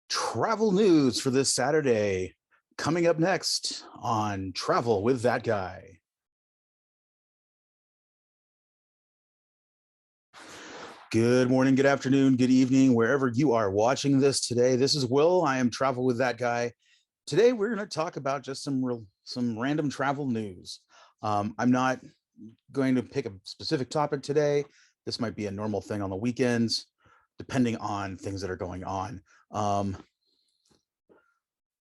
Travel news for this Saturday. Coming up next on Travel with That Guy. Good morning, good afternoon, good evening, wherever you are watching this today. This is Will. I am Travel with That Guy. Today, we're going to talk about just some random travel news. I'm not going to pick a specific topic today. This might be a normal thing on the weekends, depending on things that are going on.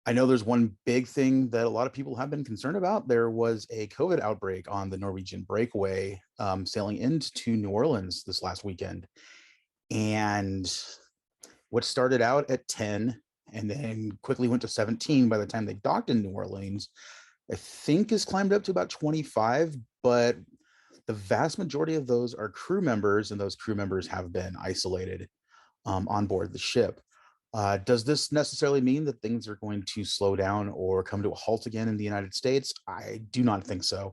I know there's one big thing that a lot of people have been concerned about. There was a COVID outbreak on the Norwegian Breakaway sailing into New Orleans this last weekend. And what started out at 10 and then quickly went to 17 by the time they docked in New Orleans, I think has climbed up to about 25, but the vast majority of those are crew members, and those crew members have been isolated on board the ship. Does this necessarily mean that things are going to slow down or come to a halt again in the United States? I do not think so.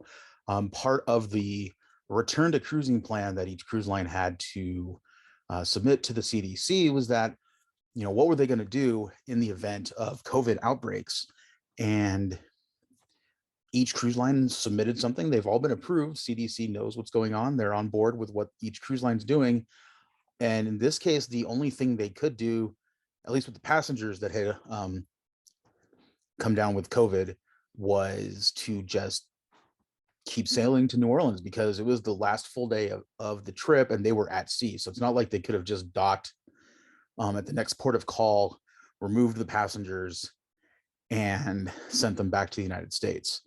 Part of the return to cruising plan that each cruise line had to submit to the CDC was that, what were they going to do in the event of COVID outbreaks? And each cruise line submitted something. They've all been approved. CDC knows what's going on. They're on board with what each cruise line's doing. And in this case, the only thing they could do, at least with the passengers that had come down with COVID, was to just keep sailing to New Orleans because it was the last full day of the trip and they were at sea. So it's not like they could have just docked at the next port of call, removed the passengers, and sent them back to the United States.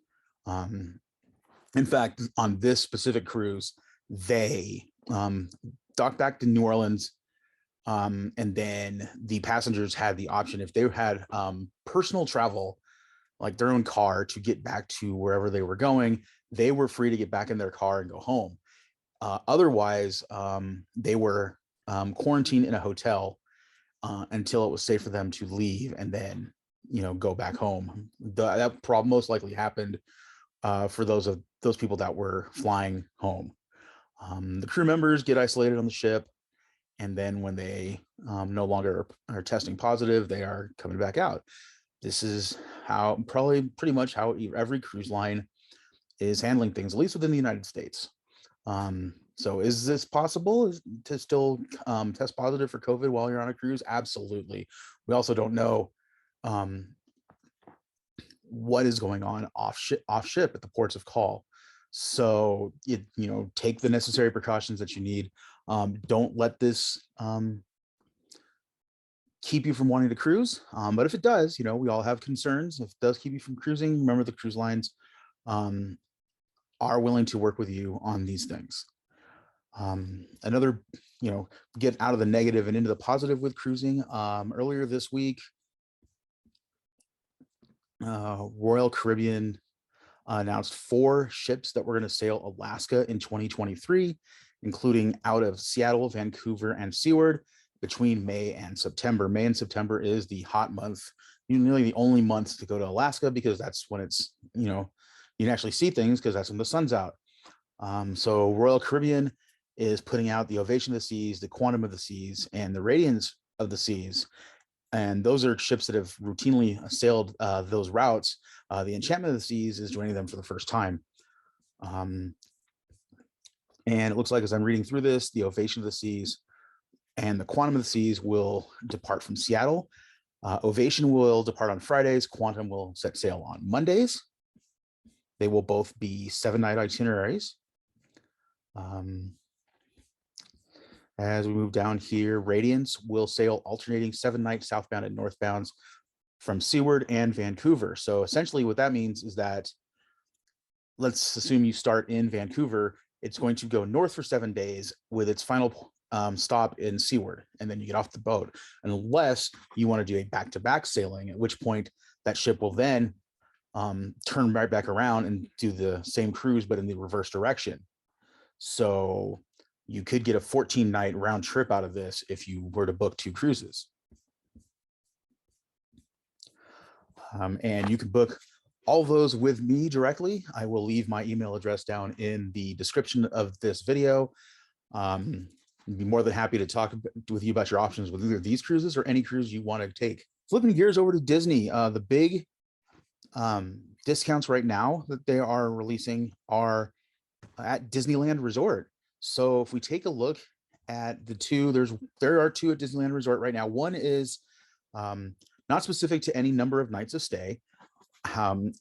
In fact, on this specific cruise, they docked back to New Orleans. And then the passengers had the option, if they had personal travel, like their own car, to get back to wherever they were going, they were free to get back in their car and go home. Otherwise, they were quarantined in a hotel until it was safe for them to leave and then, go back home. That problem most likely happened for those people that were flying home. The crew members get isolated on the ship. And then when they no longer are testing positive, they are coming back out. This is pretty much how every cruise line is handling things, at least within the United States. So is this possible to still test positive for COVID while you're on a cruise? Absolutely. We also don't know what is going on off ship at the ports of call. So take the necessary precautions that you need. Don't let this keep you from wanting to cruise. But if it does, we all have concerns. If it does keep you from cruising, remember the cruise lines are willing to work with you on these things. Another, get out of the negative and into the positive with cruising. Earlier this week, Royal Caribbean announced 4 ships that were going to sail Alaska in 2023, including out of Seattle, Vancouver, and Seward between May and September. May and September is the hot month, nearly the only months to go to Alaska, because that's when it's, you can actually see things because that's when the sun's out. So Royal Caribbean is putting out the Ovation of the Seas, the Quantum of the Seas, and the Radiance of the Seas. And those are ships that have routinely sailed those routes. The Enchantment of the Seas is joining them for the first time. And it looks like, as I'm reading through this, the Ovation of the Seas and the Quantum of the Seas will depart from Seattle. Ovation will depart on Fridays. Quantum will set sail on Mondays. They will both be 7-night itineraries. As we move down here, Radiance will sail alternating 7-night southbound and northbounds from Seward and Vancouver. So essentially what that means is that, let's assume you start in Vancouver, it's going to go north for 7 days with its final stop in Seward, and then you get off the boat, unless you want to do a back-to-back sailing, at which point that ship will then turn right back around and do the same cruise, but in the reverse direction. So you could get a 14-night round trip out of this if you were to book 2 cruises. And you can book all of those with me directly. I will leave my email address down in the description of this video. I'd be more than happy to talk with you about your options with either these cruises or any cruise you want to take Flipping gears over to Disney, the big discounts right now that they are releasing are at Disneyland Resort. So if we take a look at the two, there are two at Disneyland Resort right now. One is not specific to any number of nights of stay.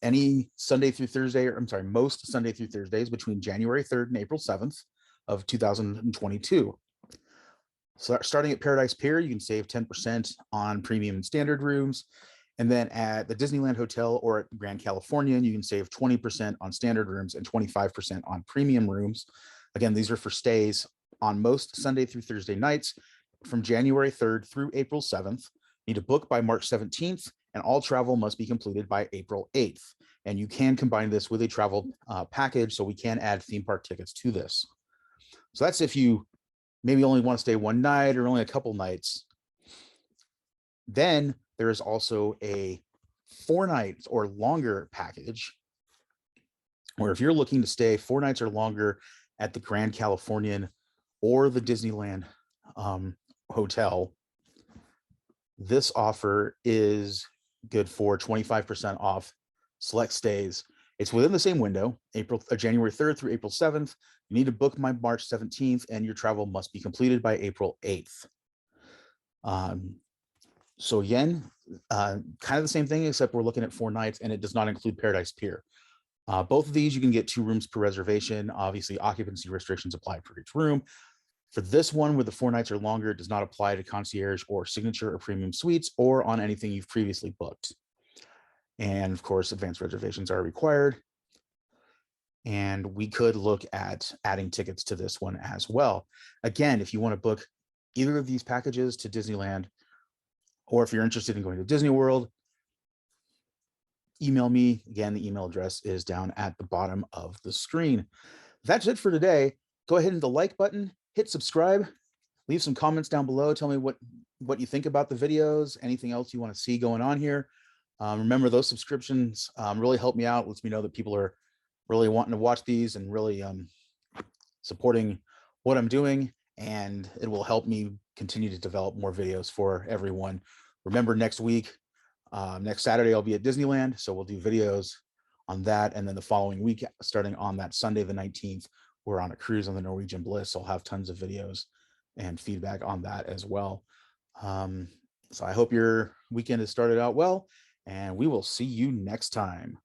Any Sunday through Thursday, or I'm sorry, most Sunday through Thursdays between January 3rd and April 7th of 2022. So starting at Paradise Pier, you can save 10% on premium and standard rooms. And then at the Disneyland Hotel or at Grand Californian, you can save 20% on standard rooms and 25% on premium rooms. Again, these are for stays on most Sunday through Thursday nights from January 3rd through April 7th. You need to book by March 17th, and all travel must be completed by April 8th. And you can combine this with a travel package, so we can add theme park tickets to this. So that's if you maybe only want to stay one night or only a couple nights. Then there is also a 4 nights or longer package, where if you're looking to stay 4 nights or longer at the Grand Californian or the Disneyland hotel, this offer is good for 25% off select stays. It's within the same window, January 3rd through April 7th. You need to book by March 17th, and your travel must be completed by April 8th. So again, kind of the same thing, except we're looking at 4 nights, and it does not include Paradise Pier. Both of these, you can get 2 rooms per reservation. Obviously, occupancy restrictions apply for each room. For this one, with the 4 nights or longer, it does not apply to concierge or signature or premium suites or on anything you've previously booked. And of course, advanced reservations are required. And we could look at adding tickets to this one as well. Again, if you want to book either of these packages to Disneyland, or if you're interested in going to Disney World, email me. Again, the email address is down at the bottom of the screen. That's it for today. Go ahead and hit the like button, hit subscribe, leave some comments down below. Tell me what you think about the videos, anything else you want to see going on here. Remember, those subscriptions really help me out. Lets me know that people are really wanting to watch these and really supporting what I'm doing, and it will help me continue to develop more videos for everyone. Remember, next week, next Saturday, I'll be at Disneyland, so we'll do videos on that. And then the following week, starting on that Sunday, the 19th, we're on a cruise on the Norwegian Bliss. I'll have tons of videos and feedback on that as well. So I hope your weekend has started out well, and we will see you next time.